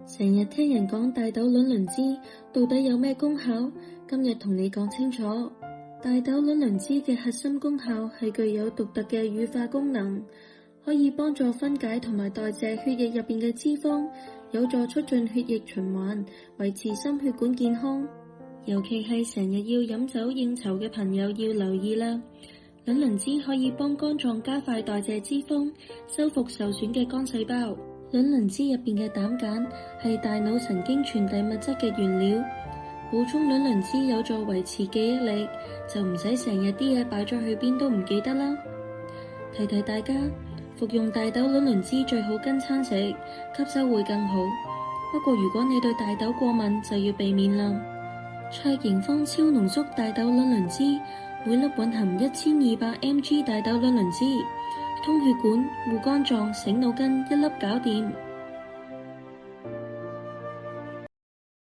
成日聽人講大豆卵磷脂到底有咩功效？今日同你講清楚。大豆卵磷脂嘅核心功效係具有獨特嘅乳化功能，可以幫助分解同埋代謝血液入邊嘅脂肪，有助促進血液循環，維持心血管健康。尤其係成日要飲酒應酬嘅朋友要留意啦。卵磷脂可以幫肝臟加快代謝脂肪，修復受損嘅肝細胞。卵磷脂入邊嘅膽鹼係大腦神經傳遞物質嘅原料，補充卵磷脂有助維持記憶力，就唔使成日啲嘢擺咗去邊都唔記得啦。提提大家，服用大豆卵磷脂最好跟餐食，吸收會更好。不過如果你對大豆過敏，就要避免啦。蔡盈芳超濃縮大豆卵磷脂，每粒蘊含1200 mg 大豆卵磷脂，通血管、護肝臟、醒腦筋，一粒搞掂。